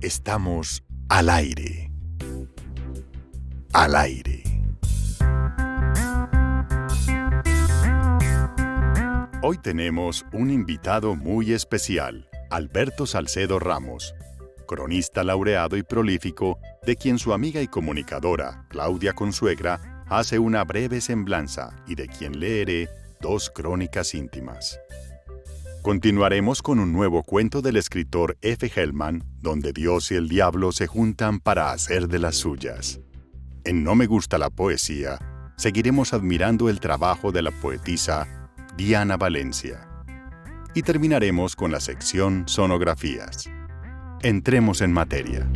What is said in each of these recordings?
Estamos al aire. Al aire. Hoy tenemos un invitado muy especial, Alberto Salcedo Ramos, cronista laureado y prolífico, de quien su amiga y comunicadora, Claudia Consuegra, hace una breve semblanza y de quien leeré 2 crónicas íntimas. Continuaremos con un nuevo cuento del escritor F. Hellman, donde Dios y el diablo se juntan para hacer de las suyas. En No me gusta la poesía, seguiremos admirando el trabajo de la poetisa Diana Valencia. Y terminaremos con la sección Sonografías. Entremos en materia.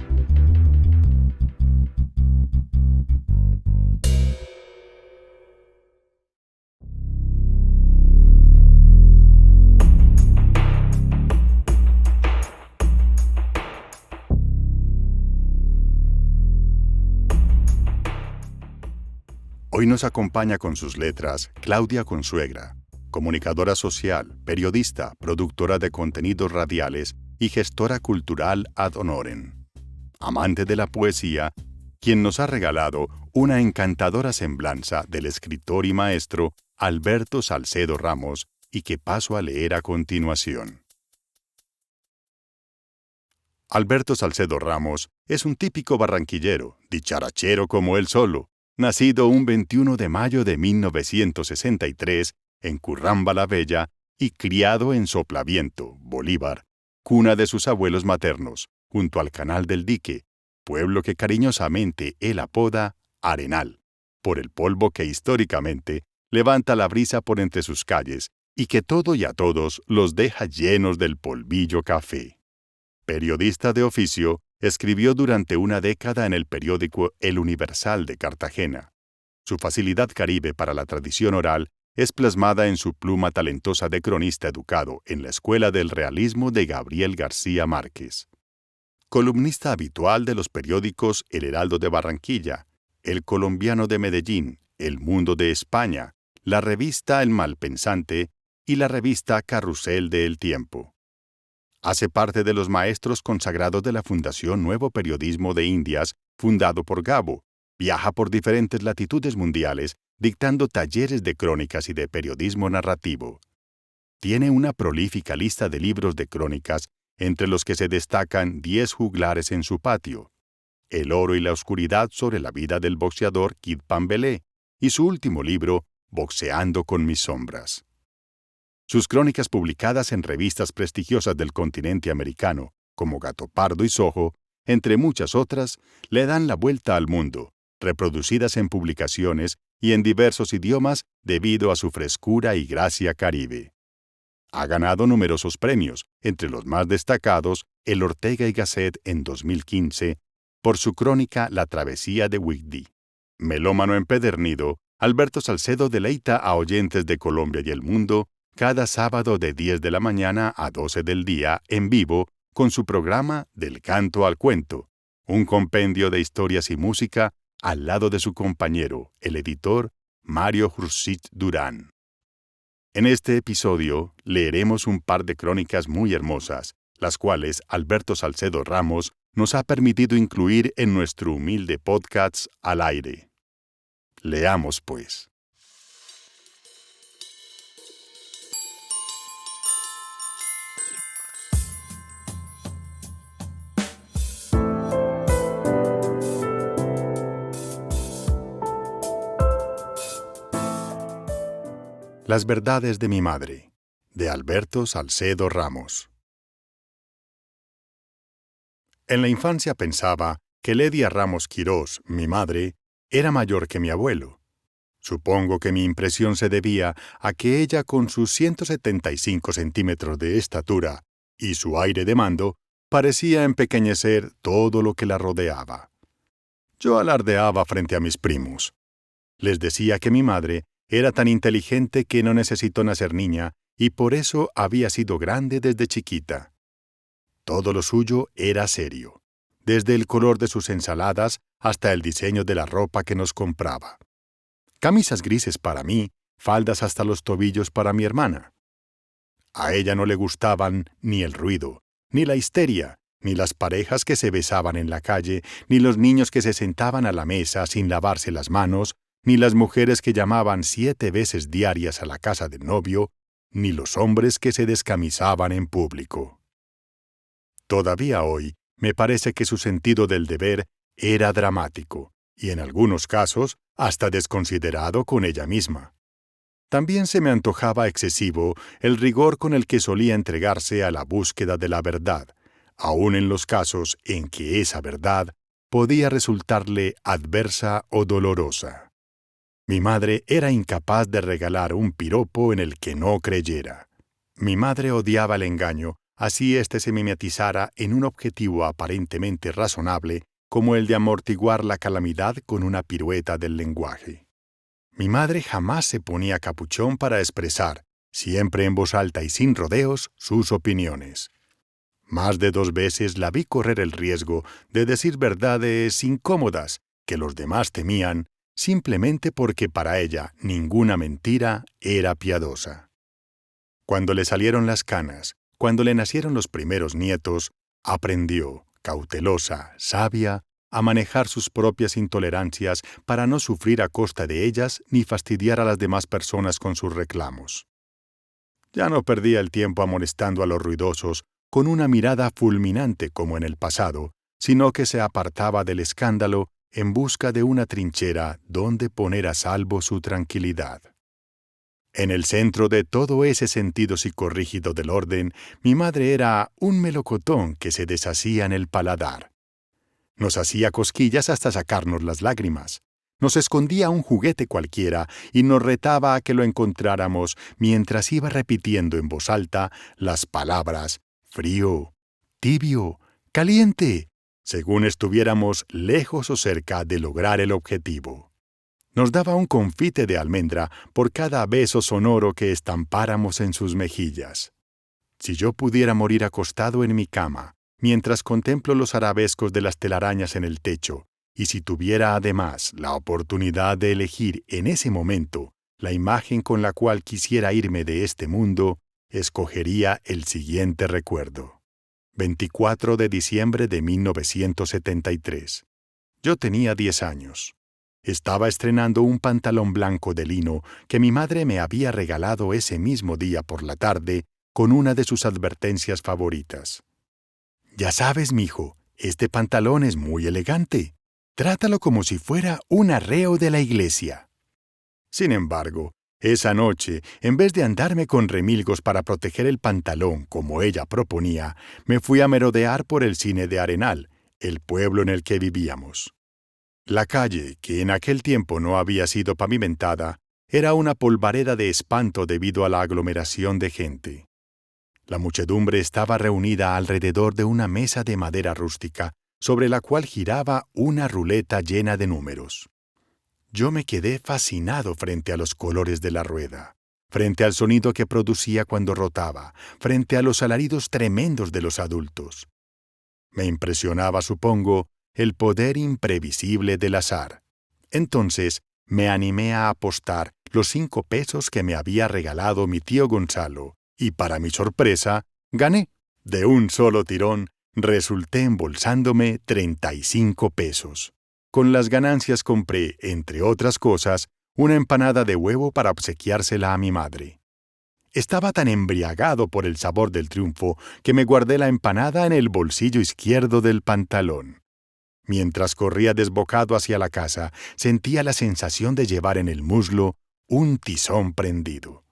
Hoy nos acompaña con sus letras Claudia Consuegra, comunicadora social, periodista, productora de contenidos radiales y gestora cultural ad honorem. Amante de la poesía, quien nos ha regalado una encantadora semblanza del escritor y maestro Alberto Salcedo Ramos y que paso a leer a continuación. Alberto Salcedo Ramos es un típico barranquillero, dicharachero como él solo, nacido un 21 de mayo de 1963 en Curramba la Bella y criado en Soplaviento, Bolívar, cuna de sus abuelos maternos, junto al Canal del Dique, pueblo que cariñosamente él apoda Arenal, por el polvo que históricamente levanta la brisa por entre sus calles y que todo y a todos los deja llenos del polvillo café. Periodista de oficio, escribió durante una década en el periódico El Universal de Cartagena. Su facilidad caribe para la tradición oral es plasmada en su pluma talentosa de cronista educado en la Escuela del Realismo de Gabriel García Márquez. Columnista habitual de los periódicos El Heraldo de Barranquilla, El Colombiano de Medellín, El Mundo de España, la revista El Malpensante y la revista Carrusel de El Tiempo. Hace parte de los maestros consagrados de la Fundación Nuevo Periodismo de Indias, fundado por Gabo. Viaja por diferentes latitudes mundiales, dictando talleres de crónicas y de periodismo narrativo. Tiene una prolífica lista de libros de crónicas, entre los que se destacan 10 juglares en su patio, El oro y la oscuridad sobre la vida del boxeador Kid Pambelé, y su último libro, Boxeando con mis sombras. Sus crónicas publicadas en revistas prestigiosas del continente americano, como Gato Pardo y Soho, entre muchas otras, le dan la vuelta al mundo, reproducidas en publicaciones y en diversos idiomas debido a su frescura y gracia caribe. Ha ganado numerosos premios, entre los más destacados el Ortega y Gasset en 2015, por su crónica La travesía de Whitby. Melómano empedernido, Alberto Salcedo deleita a oyentes de Colombia y el mundo cada sábado de 10 de la mañana a 12 del día en vivo con su programa Del Canto al Cuento, un compendio de historias y música al lado de su compañero, el editor Mario Jursit Durán. En este episodio leeremos un par de crónicas muy hermosas, las cuales Alberto Salcedo Ramos nos ha permitido incluir en nuestro humilde podcast Al Aire. Leamos, pues. Las verdades de mi madre, de Alberto Salcedo Ramos. En la infancia pensaba que Ledia Ramos Quirós, mi madre, era mayor que mi abuelo. Supongo que mi impresión se debía a que ella, con sus 175 centímetros de estatura y su aire de mando, parecía empequeñecer todo lo que la rodeaba. Yo alardeaba frente a mis primos. Les decía que mi madre era tan inteligente que no necesitó nacer niña y por eso había sido grande desde chiquita. Todo lo suyo era serio, desde el color de sus ensaladas hasta el diseño de la ropa que nos compraba. Camisas grises para mí, faldas hasta los tobillos para mi hermana. A ella no le gustaban ni el ruido, ni la histeria, Ni las parejas que se besaban en la calle, ni los niños que se sentaban a la mesa sin lavarse las manos, ni las mujeres que llamaban 7 veces diarias a la casa del novio, ni los hombres que se descamisaban en público. Todavía hoy, me parece que su sentido del deber era dramático, y en algunos casos hasta desconsiderado con ella misma. También se me antojaba excesivo el rigor con el que solía entregarse a la búsqueda de la verdad, aun en los casos en que esa verdad podía resultarle adversa o dolorosa. Mi madre era incapaz de regalar un piropo en el que no creyera. Mi madre odiaba el engaño, así éste se mimetizara en un objetivo aparentemente razonable como el de amortiguar la calamidad con una pirueta del lenguaje. Mi madre jamás se ponía capuchón para expresar, siempre en voz alta y sin rodeos, sus opiniones. Más de 2 veces la vi correr el riesgo de decir verdades incómodas que los demás temían, simplemente porque para ella ninguna mentira era piadosa. Cuando le salieron las canas, cuando le nacieron los primeros nietos, aprendió, cautelosa, sabia, a manejar sus propias intolerancias para no sufrir a costa de ellas ni fastidiar a las demás personas con sus reclamos. Ya no perdía el tiempo amonestando a los ruidosos con una mirada fulminante como en el pasado, sino que se apartaba del escándalo en busca de una trinchera donde poner a salvo su tranquilidad. En el centro de todo ese sentido psicorrígido del orden, mi madre era un melocotón que se deshacía en el paladar. Nos hacía cosquillas hasta sacarnos las lágrimas. Nos escondía un juguete cualquiera y nos retaba a que lo encontráramos mientras iba repitiendo en voz alta las palabras frío, tibio, caliente, según estuviéramos lejos o cerca de lograr el objetivo. Nos daba un confite de almendra por cada beso sonoro que estampáramos en sus mejillas. Si yo pudiera morir acostado en mi cama, mientras contemplo los arabescos de las telarañas en el techo, y si tuviera además la oportunidad de elegir en ese momento la imagen con la cual quisiera irme de este mundo, escogería el siguiente recuerdo. 24 de diciembre de 1973. Yo tenía 10 años. Estaba estrenando un pantalón blanco de lino que mi madre me había regalado ese mismo día por la tarde con una de sus advertencias favoritas. «Ya sabes, mijo, este pantalón es muy elegante. Trátalo como si fuera un arreo de la iglesia». Sin embargo, esa noche, en vez de andarme con remilgos para proteger el pantalón como ella proponía, me fui a merodear por el cine de Arenal, el pueblo en el que vivíamos. La calle, que en aquel tiempo no había sido pavimentada, era una polvareda de espanto debido a la aglomeración de gente. La muchedumbre estaba reunida alrededor de una mesa de madera rústica, sobre la cual giraba una ruleta llena de números. Yo me quedé fascinado frente a los colores de la rueda, frente al sonido que producía cuando rotaba, frente a los alaridos tremendos de los adultos. Me impresionaba, supongo, el poder imprevisible del azar. Entonces me animé a apostar los 5 pesos que me había regalado mi tío Gonzalo, y para mi sorpresa, gané. De un solo tirón, resulté embolsándome 35 pesos. Con las ganancias compré, entre otras cosas, una empanada de huevo para obsequiársela a mi madre. Estaba tan embriagado por el sabor del triunfo que me guardé la empanada en el bolsillo izquierdo del pantalón. Mientras corría desbocado hacia la casa, sentía la sensación de llevar en el muslo un tizón prendido.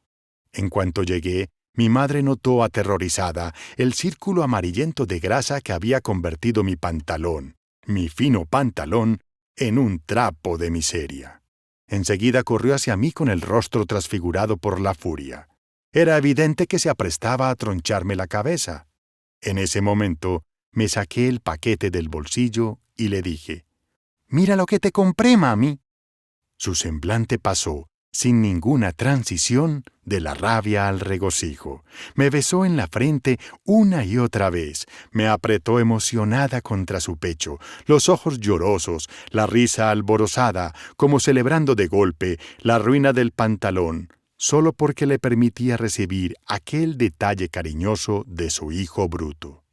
En cuanto llegué, mi madre notó aterrorizada el círculo amarillento de grasa que había convertido mi pantalón, mi fino pantalón, en un trapo de miseria. Enseguida corrió hacia mí con el rostro transfigurado por la furia. Era evidente que se aprestaba a troncharme la cabeza. En ese momento, me saqué el paquete del bolsillo y le dije, «Mira lo que te compré, mami». Su semblante pasó, sin ninguna transición, de la rabia al regocijo. Me besó en la frente una y otra vez, me apretó emocionada contra su pecho, los ojos llorosos, la risa alborozada, como celebrando de golpe la ruina del pantalón, solo porque le permitía recibir aquel detalle cariñoso de su hijo bruto.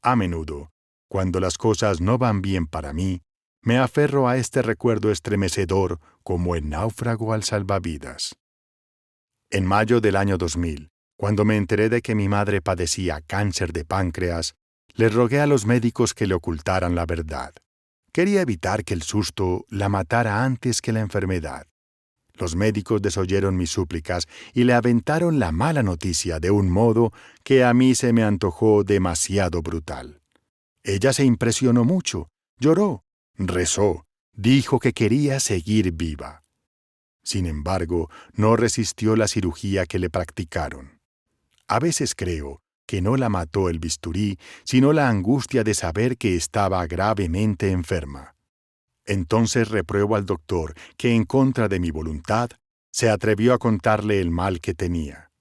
A menudo, cuando las cosas no van bien para mí, me aferro a este recuerdo estremecedor como el náufrago al salvavidas. En mayo del año 2000, cuando me enteré de que mi madre padecía cáncer de páncreas, les rogué a los médicos que le ocultaran la verdad. Quería evitar que el susto la matara antes que la enfermedad. Los médicos desoyeron mis súplicas y le aventaron la mala noticia de un modo que a mí se me antojó demasiado brutal. Ella se impresionó mucho, lloró, rezó, dijo que quería seguir viva. Sin embargo, no resistió la cirugía que le practicaron. A veces creo que no la mató el bisturí, sino la angustia de saber que estaba gravemente enferma. Entonces repruebo al doctor que, en contra de mi voluntad, se atrevió a contarle el mal que tenía.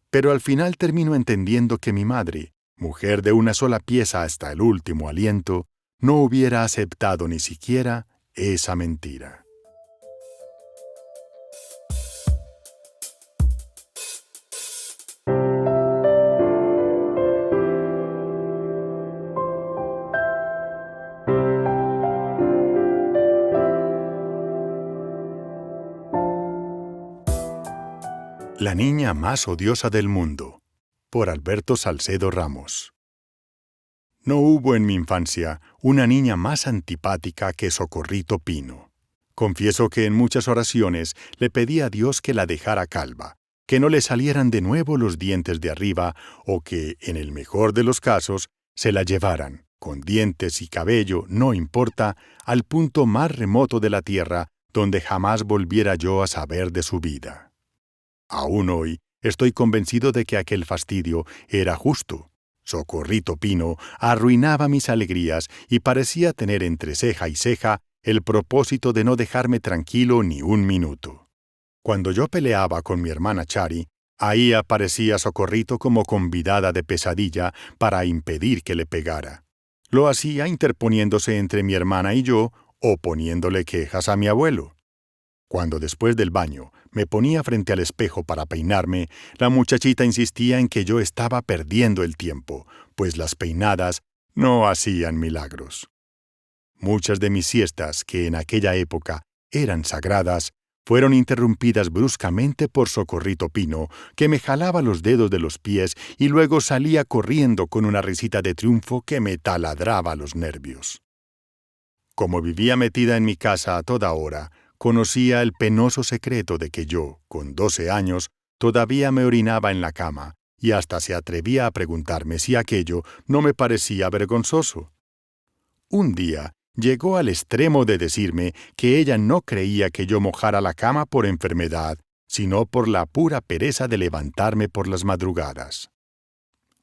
Pero al final termino entendiendo que mi madre, mujer de una sola pieza hasta el último aliento, no hubiera aceptado ni siquiera esa mentira. La niña más odiosa del mundo, por Alberto Salcedo Ramos. No hubo en mi infancia una niña más antipática que Socorrito Pino. Confieso que en muchas oraciones le pedí a Dios que la dejara calva, que no le salieran de nuevo los dientes de arriba o que, en el mejor de los casos, se la llevaran, con dientes y cabello, no importa, al punto más remoto de la tierra donde jamás volviera yo a saber de su vida. Aún hoy estoy convencido de que aquel fastidio era justo. Socorrito Pino arruinaba mis alegrías y parecía tener entre ceja y ceja el propósito de no dejarme tranquilo ni un minuto. Cuando yo peleaba con mi hermana Chari, ahí aparecía Socorrito como convidada de pesadilla para impedir que le pegara. Lo hacía interponiéndose entre mi hermana y yo o poniéndole quejas a mi abuelo. Cuando después del baño me ponía frente al espejo para peinarme, la muchachita insistía en que yo estaba perdiendo el tiempo, pues las peinadas no hacían milagros. Muchas de mis siestas, que en aquella época eran sagradas, fueron interrumpidas bruscamente por Socorrito Pino, que me jalaba los dedos de los pies y luego salía corriendo con una risita de triunfo que me taladraba los nervios. Como vivía metida en mi casa a toda hora, conocía el penoso secreto de que yo, con 12 años, todavía me orinaba en la cama, y hasta se atrevía a preguntarme si aquello no me parecía vergonzoso. Un día llegó al extremo de decirme que ella no creía que yo mojara la cama por enfermedad, sino por la pura pereza de levantarme por las madrugadas.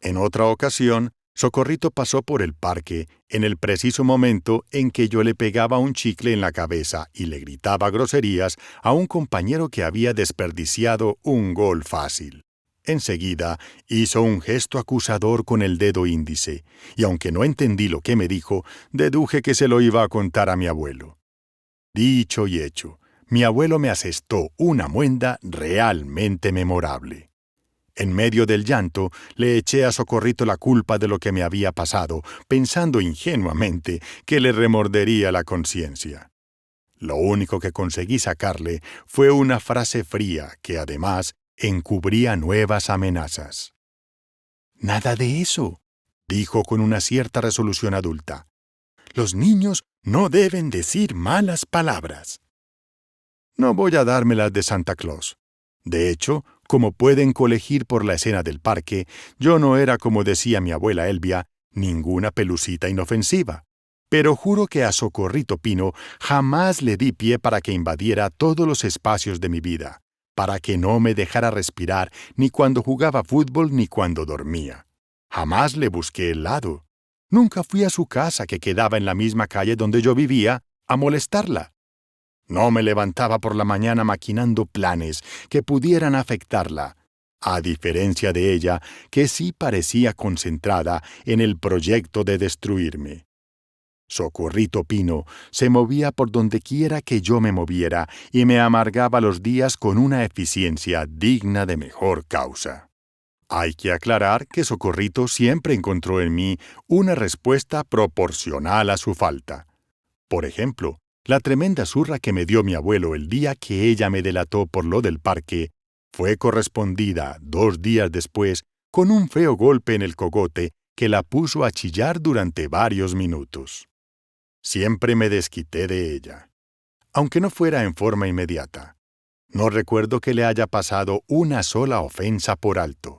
En otra ocasión, Socorrito pasó por el parque en el preciso momento en que yo le pegaba un chicle en la cabeza y le gritaba groserías a un compañero que había desperdiciado un gol fácil. Enseguida hizo un gesto acusador con el dedo índice, y aunque no entendí lo que me dijo, deduje que se lo iba a contar a mi abuelo. Dicho y hecho, mi abuelo me asestó una muenda realmente memorable. En medio del llanto, le eché a Socorrito la culpa de lo que me había pasado, pensando ingenuamente que le remordería la conciencia. Lo único que conseguí sacarle fue una frase fría que, además, encubría nuevas amenazas. «Nada de eso», dijo con una cierta resolución adulta. «Los niños no deben decir malas palabras». No voy a dármelas de Santa Claus. De hecho, como pueden colegir por la escena del parque, yo no era, como decía mi abuela Elvia, ninguna pelucita inofensiva. Pero juro que a Socorrito Pino jamás le di pie para que invadiera todos los espacios de mi vida, para que no me dejara respirar ni cuando jugaba fútbol ni cuando dormía. Jamás le busqué el lado. Nunca fui a su casa, que quedaba en la misma calle donde yo vivía, a molestarla. No me levantaba por la mañana maquinando planes que pudieran afectarla, a diferencia de ella, que sí parecía concentrada en el proyecto de destruirme. Socorrito Pino se movía por donde quiera que yo me moviera y me amargaba los días con una eficiencia digna de mejor causa. Hay que aclarar que Socorrito siempre encontró en mí una respuesta proporcional a su falta. Por ejemplo, la tremenda zurra que me dio mi abuelo el día que ella me delató por lo del parque fue correspondida 2 días después con un feo golpe en el cogote que la puso a chillar durante varios minutos. Siempre me desquité de ella, aunque no fuera en forma inmediata. No recuerdo que le haya pasado una sola ofensa por alto.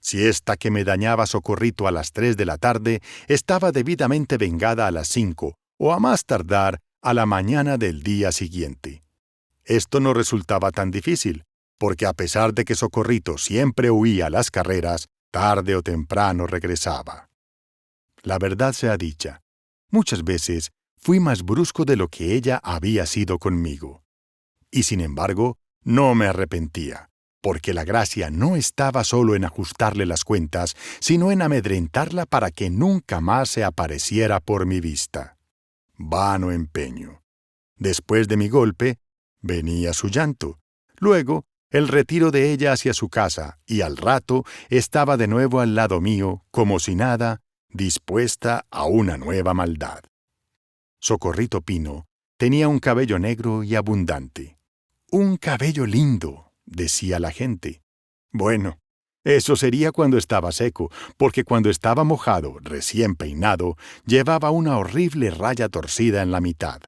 Si esta que me dañaba Socorrito a las 3 de la tarde estaba debidamente vengada a las 5, o a más tardar a la mañana del día siguiente. Esto no resultaba tan difícil, porque a pesar de que Socorrito siempre huía a las carreras, tarde o temprano regresaba. La verdad sea dicha, muchas veces fui más brusco de lo que ella había sido conmigo. Y sin embargo, no me arrepentía, porque la gracia no estaba solo en ajustarle las cuentas, sino en amedrentarla para que nunca más se apareciera por mi vista. Vano empeño. Después de mi golpe, venía su llanto. Luego, el retiro de ella hacia su casa, y al rato estaba de nuevo al lado mío, como si nada, dispuesta a una nueva maldad. Socorrito Pino tenía un cabello negro y abundante. «Un cabello lindo», decía la gente. Bueno, eso sería cuando estaba seco, porque cuando estaba mojado, recién peinado, llevaba una horrible raya torcida en la mitad.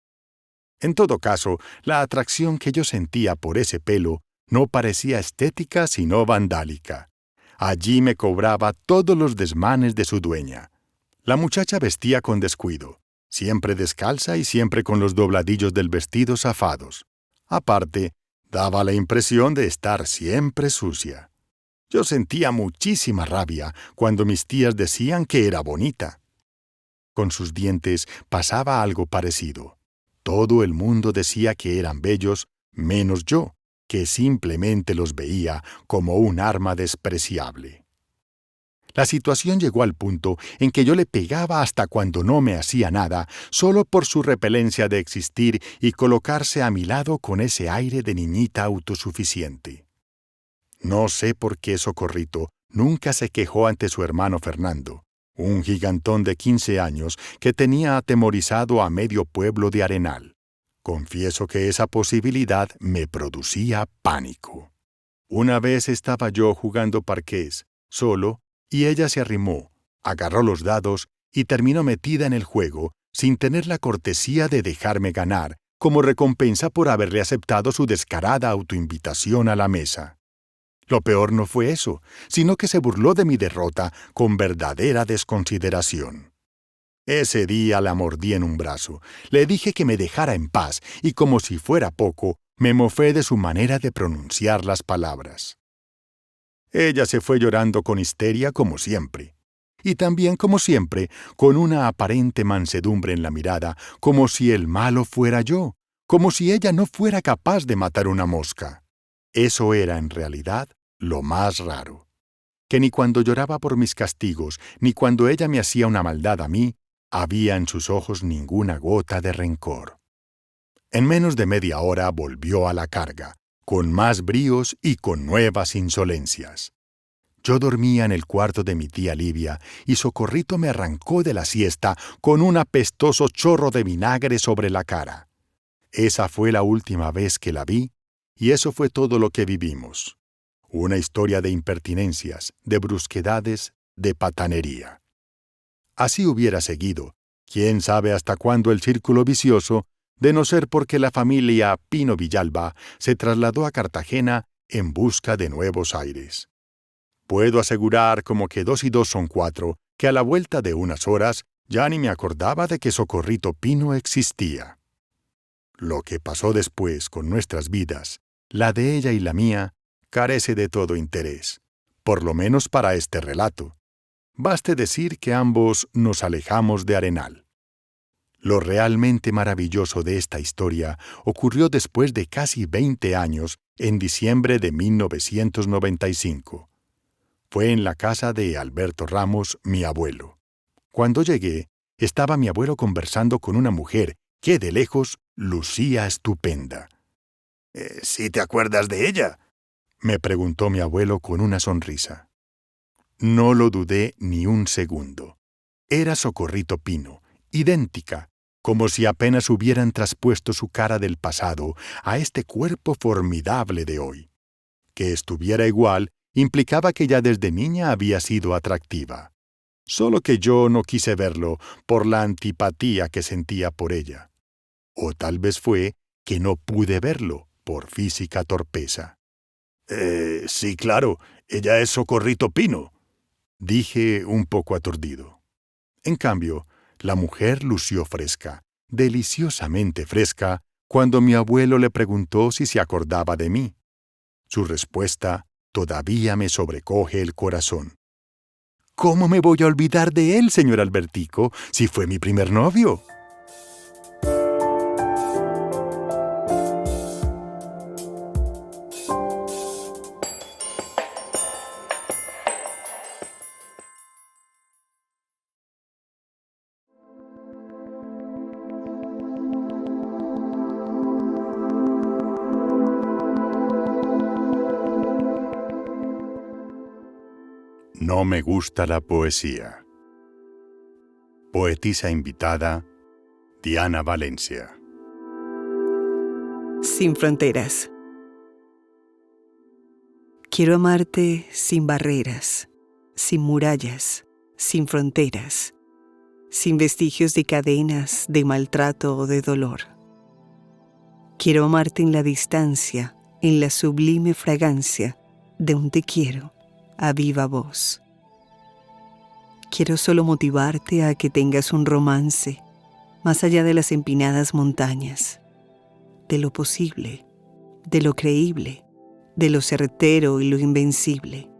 En todo caso, la atracción que yo sentía por ese pelo no parecía estética sino vandálica. Allí me cobraba todos los desmanes de su dueña. La muchacha vestía con descuido, siempre descalza y siempre con los dobladillos del vestido zafados. Aparte, daba la impresión de estar siempre sucia. Yo sentía muchísima rabia cuando mis tías decían que era bonita. Con sus dientes pasaba algo parecido. Todo el mundo decía que eran bellos, menos yo, que simplemente los veía como un arma despreciable. La situación llegó al punto en que yo le pegaba hasta cuando no me hacía nada, solo por su repelencia de existir y colocarse a mi lado con ese aire de niñita autosuficiente. No sé por qué Socorrito nunca se quejó ante su hermano Fernando, un gigantón de 15 años que tenía atemorizado a medio pueblo de Arenal. Confieso que esa posibilidad me producía pánico. Una vez estaba yo jugando parqués, solo, y ella se arrimó, agarró los dados y terminó metida en el juego, sin tener la cortesía de dejarme ganar, como recompensa por haberle aceptado su descarada autoinvitación a la mesa. Lo peor no fue eso, sino que se burló de mi derrota con verdadera desconsideración. Ese día la mordí en un brazo, le dije que me dejara en paz y como si fuera poco, me mofé de su manera de pronunciar las palabras. Ella se fue llorando con histeria como siempre, y también como siempre, con una aparente mansedumbre en la mirada, como si el malo fuera yo, como si ella no fuera capaz de matar una mosca. Eso era en realidad lo más raro, que ni cuando lloraba por mis castigos, ni cuando ella me hacía una maldad a mí, había en sus ojos ninguna gota de rencor. En menos de media hora volvió a la carga, con más bríos y con nuevas insolencias. Yo dormía en el cuarto de mi tía Livia y Socorrito me arrancó de la siesta con un apestoso chorro de vinagre sobre la cara. Esa fue la última vez que la vi y eso fue todo lo que vivimos. Una historia de impertinencias, de brusquedades, de patanería. Así hubiera seguido, quién sabe hasta cuándo el círculo vicioso, de no ser porque la familia Pino Villalba se trasladó a Cartagena en busca de nuevos aires. Puedo asegurar, como que 2 y 2 son 4, que a la vuelta de unas horas ya ni me acordaba de que Socorrito Pino existía. Lo que pasó después con nuestras vidas, la de ella y la mía, carece de todo interés, por lo menos para este relato. Baste decir que ambos nos alejamos de Arenal. Lo realmente maravilloso de esta historia ocurrió después de casi 20 años, en diciembre de 1995. Fue en la casa de Alberto Ramos, mi abuelo. Cuando llegué, estaba mi abuelo conversando con una mujer que, de lejos, lucía estupenda. ¿Sí te acuerdas de ella?, me preguntó mi abuelo con una sonrisa. No lo dudé ni un segundo. Era Socorrito Pino, idéntica, como si apenas hubieran traspuesto su cara del pasado a este cuerpo formidable de hoy. Que estuviera igual implicaba que ya desde niña había sido atractiva. Solo que yo no quise verlo por la antipatía que sentía por ella. O tal vez fue que no pude verlo por física torpeza. Sí, claro, ella es Socorrito Pino, dije un poco aturdido. En cambio, la mujer lució fresca, deliciosamente fresca, cuando mi abuelo le preguntó si se acordaba de mí. Su respuesta todavía me sobrecoge el corazón. ¿Cómo me voy a olvidar de él, señor Albertico, si fue mi primer novio? No me gusta la poesía. Poetisa invitada, Diana Valencia. Sin fronteras. Quiero amarte sin barreras, sin murallas, sin fronteras, sin vestigios de cadenas, de maltrato o de dolor. Quiero amarte en la distancia, en la sublime fragancia de un te quiero a viva voz. Quiero solo motivarte a que tengas un romance más allá de las empinadas montañas, de lo posible, de lo creíble, de lo certero y lo invencible.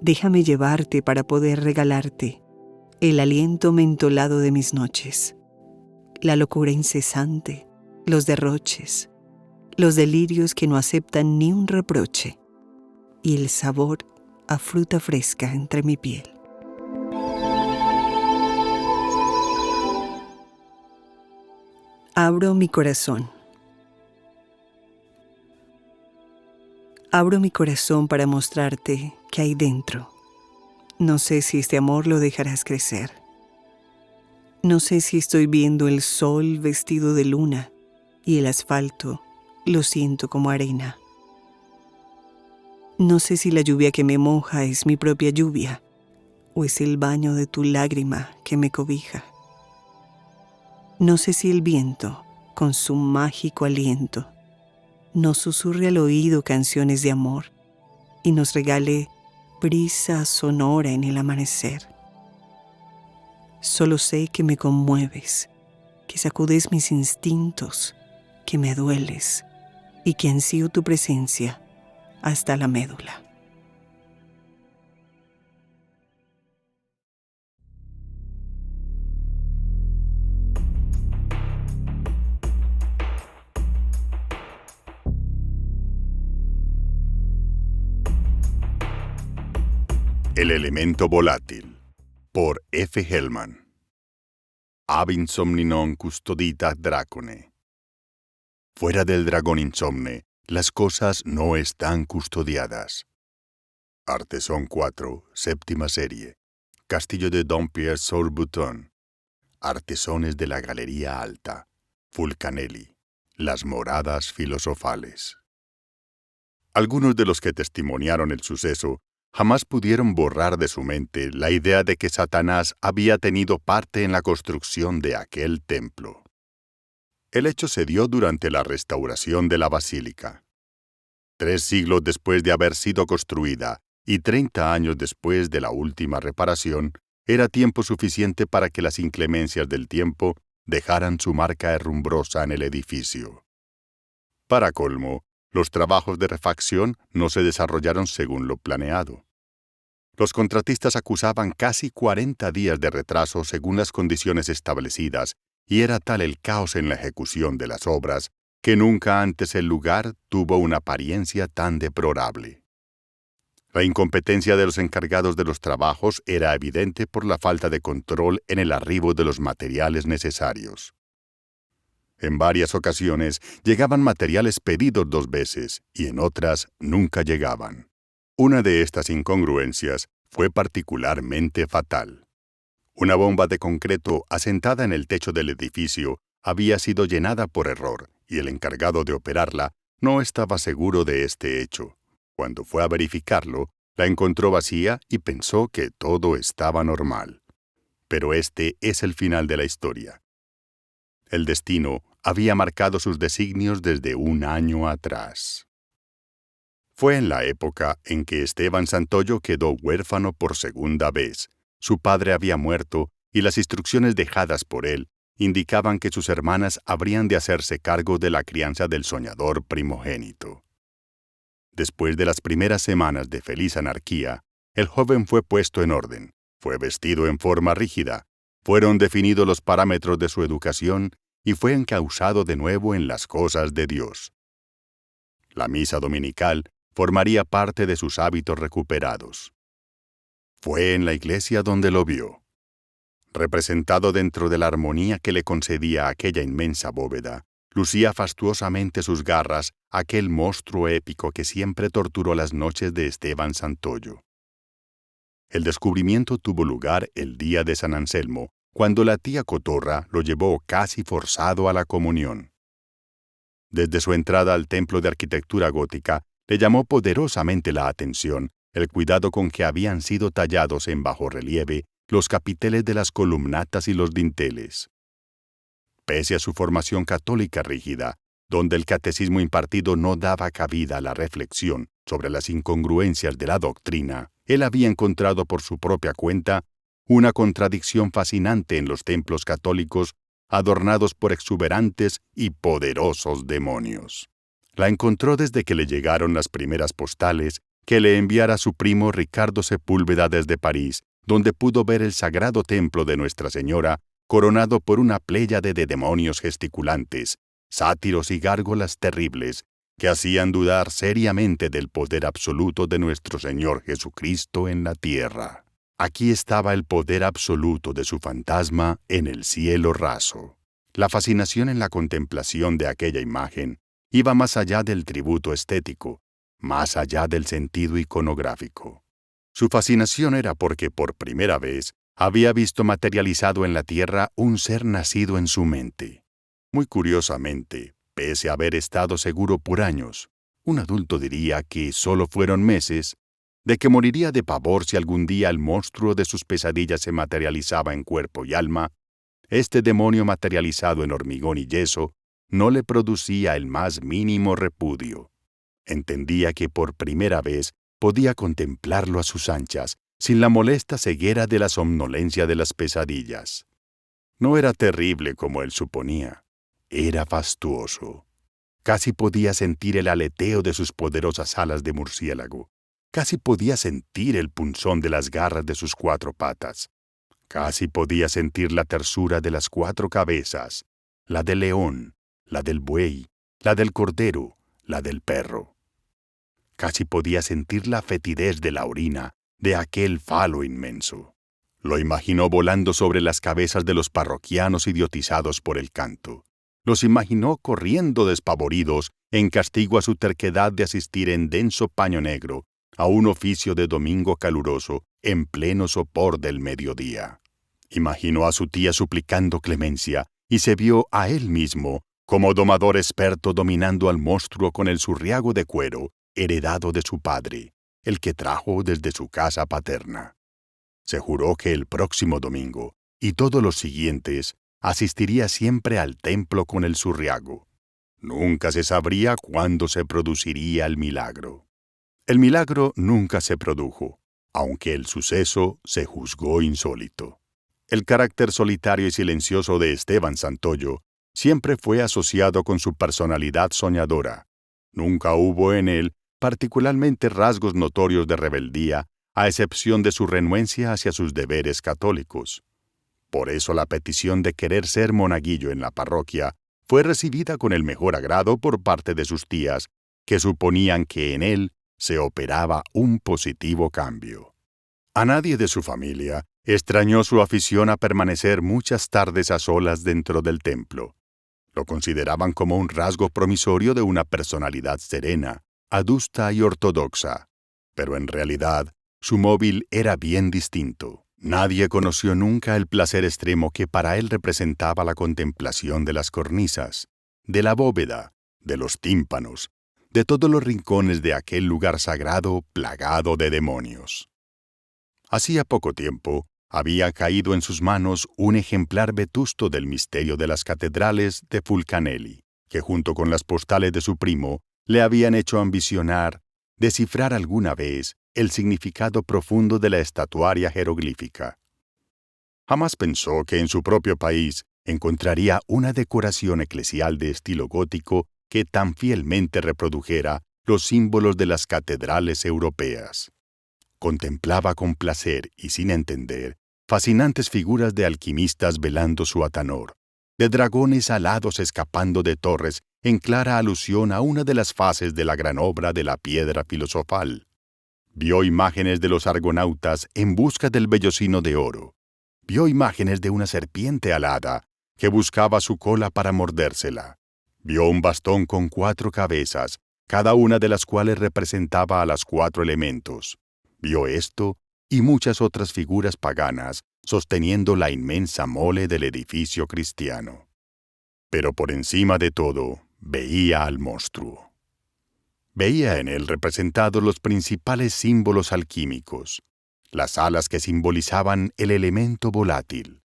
Déjame llevarte para poder regalarte el aliento mentolado de mis noches, la locura incesante, los derroches, los delirios que no aceptan ni un reproche y el sabor a fruta fresca entre mi piel. Abro mi corazón. Abro mi corazón para mostrarte qué hay dentro. No sé si este amor lo dejarás crecer. No sé si estoy viendo el sol vestido de luna y el asfalto lo siento como arena. No sé si la lluvia que me moja es mi propia lluvia o es el baño de tu lágrima que me cobija. No sé si el viento, con su mágico aliento, nos susurre al oído canciones de amor y nos regale brisa sonora en el amanecer. Solo sé que me conmueves, que sacudes mis instintos, que me dueles y que ansío tu presencia hasta la médula. El elemento volátil, por F. Hellman. Ab insomni non custoditat dracone. Fuera del dragón insomne, las cosas no están custodiadas. Artesón 4, séptima serie. Castillo de Dompierre-sur-Bouton. Artesones de la Galería Alta. Fulcanelli. Las moradas filosofales. Algunos de los que testimoniaron el suceso jamás pudieron borrar de su mente la idea de que Satanás había tenido parte en la construcción de aquel templo. El hecho se dio durante la restauración de la basílica. 3 siglos después de haber sido construida y 30 años después de la última reparación, era tiempo suficiente para que las inclemencias del tiempo dejaran su marca herrumbrosa en el edificio. Para colmo, los trabajos de refacción no se desarrollaron según lo planeado. Los contratistas acusaban casi 40 días de retraso según las condiciones establecidas, y era tal el caos en la ejecución de las obras que nunca antes el lugar tuvo una apariencia tan deplorable. La incompetencia de los encargados de los trabajos era evidente por la falta de control en el arribo de los materiales necesarios. En varias ocasiones llegaban materiales pedidos 2 veces y en otras nunca llegaban. Una de estas incongruencias fue particularmente fatal. Una bomba de concreto asentada en el techo del edificio había sido llenada por error y el encargado de operarla no estaba seguro de este hecho. Cuando fue a verificarlo, la encontró vacía y pensó que todo estaba normal. Pero este es el final de la historia. El destino había marcado sus designios desde un año atrás. Fue en la época en que Esteban Santoyo quedó huérfano por segunda vez. Su padre había muerto y las instrucciones dejadas por él indicaban que sus hermanas habrían de hacerse cargo de la crianza del soñador primogénito. Después de las primeras semanas de feliz anarquía, el joven fue puesto en orden, fue vestido en forma rígida, fueron definidos los parámetros de su educación y fue encauzado de nuevo en las cosas de Dios. La misa dominical formaría parte de sus hábitos recuperados. Fue en la iglesia donde lo vio. Representado dentro de la armonía que le concedía aquella inmensa bóveda, lucía fastuosamente sus garras aquel monstruo épico que siempre torturó las noches de Esteban Santoyo. El descubrimiento tuvo lugar el día de San Anselmo, cuando la tía Cotorra lo llevó casi forzado a la comunión. Desde su entrada al templo de arquitectura gótica, le llamó poderosamente la atención el cuidado con que habían sido tallados en bajorrelieve los capiteles de las columnatas y los dinteles. Pese a su formación católica rígida, donde el catecismo impartido no daba cabida a la reflexión sobre las incongruencias de la doctrina, él había encontrado por su propia cuenta una contradicción fascinante en los templos católicos adornados por exuberantes y poderosos demonios. La encontró desde que le llegaron las primeras postales que le enviara su primo Ricardo Sepúlveda desde París, donde pudo ver el sagrado templo de Nuestra Señora coronado por una pléyade de demonios gesticulantes, sátiros y gárgolas terribles que hacían dudar seriamente del poder absoluto de nuestro Señor Jesucristo en la tierra. Aquí estaba el poder absoluto de su fantasma en el cielo raso. La fascinación en la contemplación de aquella imagen iba más allá del tributo estético, más allá del sentido iconográfico. Su fascinación era porque por primera vez había visto materializado en la tierra un ser nacido en su mente. Muy curiosamente, pese a haber estado seguro por años, un adulto diría que solo fueron meses, de que moriría de pavor si algún día el monstruo de sus pesadillas se materializaba en cuerpo y alma, este demonio materializado en hormigón y yeso no le producía el más mínimo repudio. Entendía que por primera vez podía contemplarlo a sus anchas, sin la molesta ceguera de la somnolencia de las pesadillas. No era terrible como él suponía, era fastuoso. Casi podía sentir el aleteo de sus poderosas alas de murciélago. Casi podía sentir el punzón de las garras de sus 4 patas. Casi podía sentir la tersura de las 4 cabezas, la del león, la del buey, la del cordero, la del perro. Casi podía sentir la fetidez de la orina de aquel falo inmenso. Lo imaginó volando sobre las cabezas de los parroquianos idiotizados por el canto. Los imaginó corriendo despavoridos en castigo a su terquedad de asistir en denso paño negro a un oficio de domingo caluroso en pleno sopor del mediodía. Imaginó a su tía suplicando clemencia y se vio a él mismo como domador experto dominando al monstruo con el zurriago de cuero heredado de su padre, el que trajo desde su casa paterna. Se juró que el próximo domingo, y todos los siguientes, asistiría siempre al templo con el zurriago. Nunca se sabría cuándo se produciría el milagro. El milagro nunca se produjo, aunque el suceso se juzgó insólito. El carácter solitario y silencioso de Esteban Santoyo siempre fue asociado con su personalidad soñadora. Nunca hubo en él particularmente rasgos notorios de rebeldía, a excepción de su renuencia hacia sus deberes católicos. Por eso la petición de querer ser monaguillo en la parroquia fue recibida con el mejor agrado por parte de sus tías, que suponían que en él se operaba un positivo cambio. A nadie de su familia extrañó su afición a permanecer muchas tardes a solas dentro del templo. Lo consideraban como un rasgo promisorio de una personalidad serena, adusta y ortodoxa. Pero en realidad, su móvil era bien distinto. Nadie conoció nunca el placer extremo que para él representaba la contemplación de las cornisas, de la bóveda, de los tímpanos, de todos los rincones de aquel lugar sagrado plagado de demonios. Hacía poco tiempo, había caído en sus manos un ejemplar vetusto del misterio de las catedrales de Fulcanelli, que junto con las postales de su primo, le habían hecho ambicionar descifrar alguna vez el significado profundo de la estatuaria jeroglífica. Jamás pensó que en su propio país encontraría una decoración eclesial de estilo gótico que tan fielmente reprodujera los símbolos de las catedrales europeas. Contemplaba con placer y sin entender fascinantes figuras de alquimistas velando su atanor, de dragones alados escapando de torres en clara alusión a una de las fases de la gran obra de la piedra filosofal. Vio imágenes de los argonautas en busca del vellocino de oro. Vio imágenes de una serpiente alada que buscaba su cola para mordérsela. Vio un bastón con 4 cabezas, cada una de las cuales representaba a las 4 elementos. Vio esto y muchas otras figuras paganas sosteniendo la inmensa mole del edificio cristiano. Pero por encima de todo, veía al monstruo. Veía en él representados los principales símbolos alquímicos, las alas que simbolizaban el elemento volátil,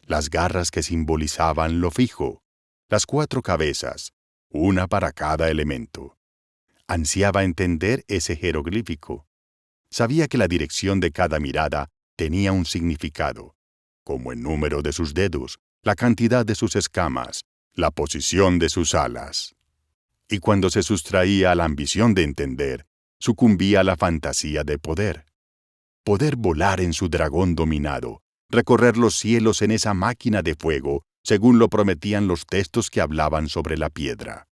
las garras que simbolizaban lo fijo, las 4 cabezas, una para cada elemento. Ansiaba entender ese jeroglífico. Sabía que la dirección de cada mirada tenía un significado, como el número de sus dedos, la cantidad de sus escamas, la posición de sus alas. Y cuando se sustraía a la ambición de entender, sucumbía a la fantasía de poder. Poder volar en su dragón dominado, recorrer los cielos en esa máquina de fuego, según lo prometían los textos que hablaban sobre la piedra.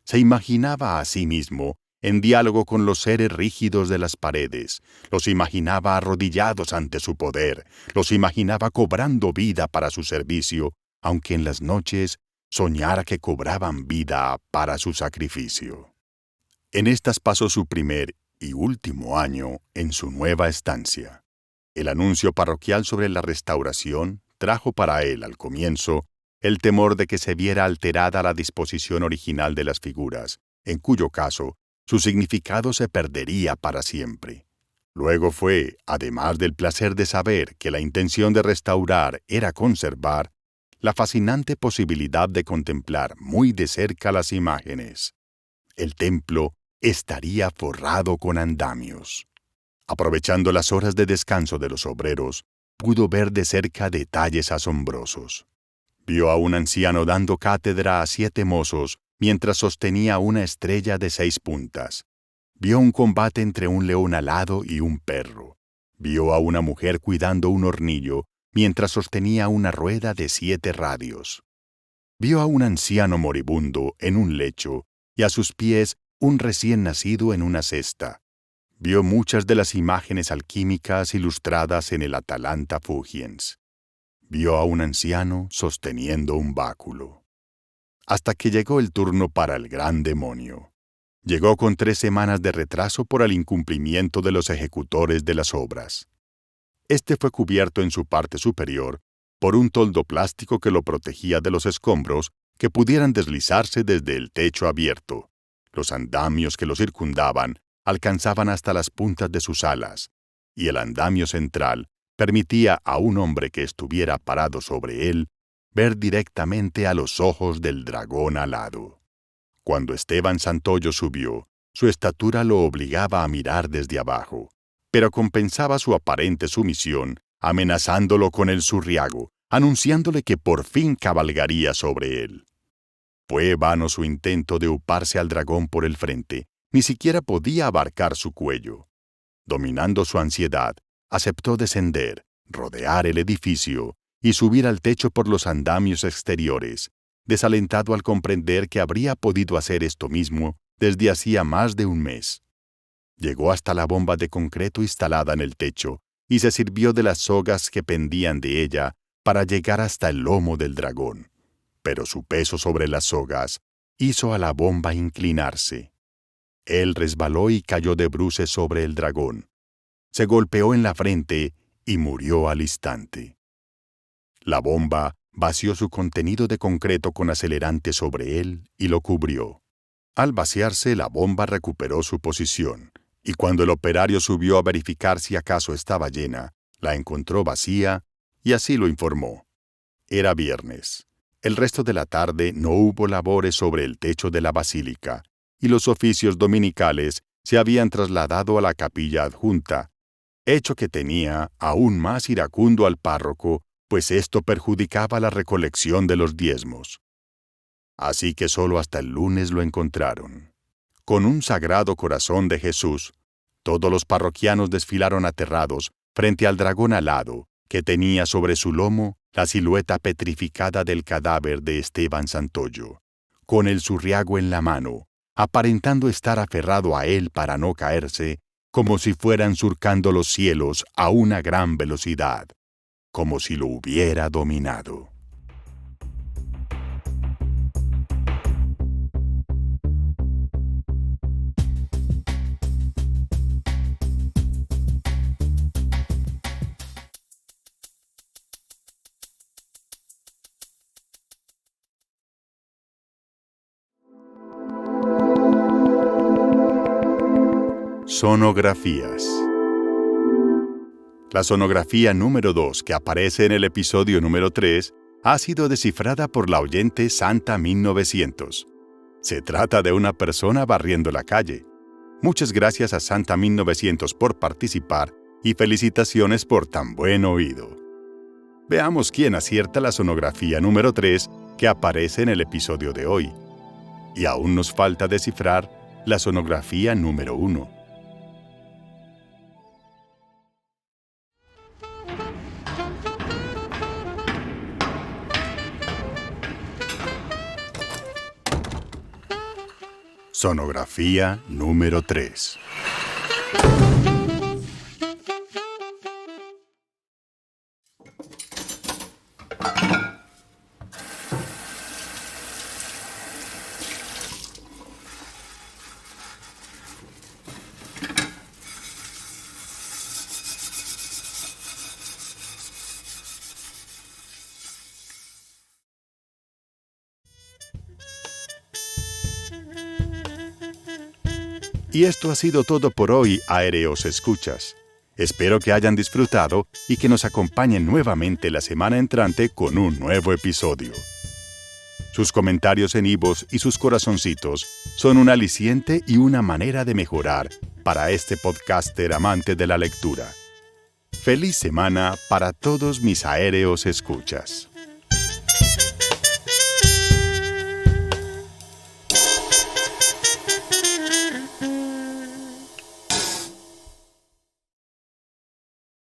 Se imaginaba a sí mismo en diálogo con los seres rígidos de las paredes, los imaginaba arrodillados ante su poder, los imaginaba cobrando vida para su servicio, aunque en las noches soñara que cobraban vida para su sacrificio. En estas pasó su primer y último año en su nueva estancia. El anuncio parroquial sobre la restauración trajo para él, al comienzo, el temor de que se viera alterada la disposición original de las figuras, en cuyo caso, su significado se perdería para siempre. Luego fue, además del placer de saber que la intención de restaurar era conservar, la fascinante posibilidad de contemplar muy de cerca las imágenes. El templo estaría forrado con andamios. Aprovechando las horas de descanso de los obreros, pudo ver de cerca detalles asombrosos. Vio a un anciano dando cátedra a 7 mozos mientras sostenía una estrella de 6 puntas. Vio un combate entre un león alado y un perro. Vio a una mujer cuidando un hornillo mientras sostenía una rueda de 7 radios. Vio a un anciano moribundo en un lecho y a sus pies un recién nacido en una cesta. Vio muchas de las imágenes alquímicas ilustradas en el Atalanta Fugiens. Vio a un anciano sosteniendo un báculo. Hasta que llegó el turno para el gran demonio. Llegó con 3 semanas de retraso por el incumplimiento de los ejecutores de las obras. Este fue cubierto en su parte superior por un toldo plástico que lo protegía de los escombros que pudieran deslizarse desde el techo abierto. Los andamios que lo circundaban alcanzaban hasta las puntas de sus alas, y el andamio central permitía a un hombre que estuviera parado sobre él ver directamente a los ojos del dragón alado. Cuando Esteban Santoyo subió, su estatura lo obligaba a mirar desde abajo, pero compensaba su aparente sumisión amenazándolo con el zurriago, anunciándole que por fin cabalgaría sobre él. Fue vano su intento de uparse al dragón por el frente, ni siquiera podía abarcar su cuello. Dominando su ansiedad, aceptó descender, rodear el edificio y subir al techo por los andamios exteriores, desalentado al comprender que habría podido hacer esto mismo desde hacía más de un mes. Llegó hasta la bomba de concreto instalada en el techo y se sirvió de las sogas que pendían de ella para llegar hasta el lomo del dragón. Pero su peso sobre las sogas hizo a la bomba inclinarse. Él resbaló y cayó de bruces sobre el dragón. Se golpeó en la frente y murió al instante. La bomba vació su contenido de concreto con acelerante sobre él y lo cubrió. Al vaciarse, la bomba recuperó su posición, y cuando el operario subió a verificar si acaso estaba llena, la encontró vacía y así lo informó. Era viernes. El resto de la tarde no hubo labores sobre el techo de la basílica, y los oficios dominicales se habían trasladado a la capilla adjunta, hecho que tenía aún más iracundo al párroco, pues esto perjudicaba la recolección de los diezmos. Así que solo hasta el lunes lo encontraron. Con un sagrado corazón de Jesús, todos los parroquianos desfilaron aterrados frente al dragón alado, que tenía sobre su lomo la silueta petrificada del cadáver de Esteban Santoyo, con el zurriago en la mano, aparentando estar aferrado a él para no caerse, como si fueran surcando los cielos a una gran velocidad, como si lo hubiera dominado. Sonografías. La sonografía número 2, que aparece en el episodio número 3, ha sido descifrada por la oyente Santa 1900. Se trata de una persona barriendo la calle. Muchas gracias a Santa 1900 por participar y felicitaciones por tan buen oído. Veamos quién acierta la sonografía número 3 que aparece en el episodio de hoy. Y aún nos falta descifrar la sonografía número 1. Sonografía número 3. Y esto ha sido todo por hoy, aéreos escuchas. Espero que hayan disfrutado y que nos acompañen nuevamente la semana entrante con un nuevo episodio. Sus comentarios en iVoox y sus corazoncitos son un aliciente y una manera de mejorar para este podcaster amante de la lectura. ¡Feliz semana para todos mis aéreos escuchas!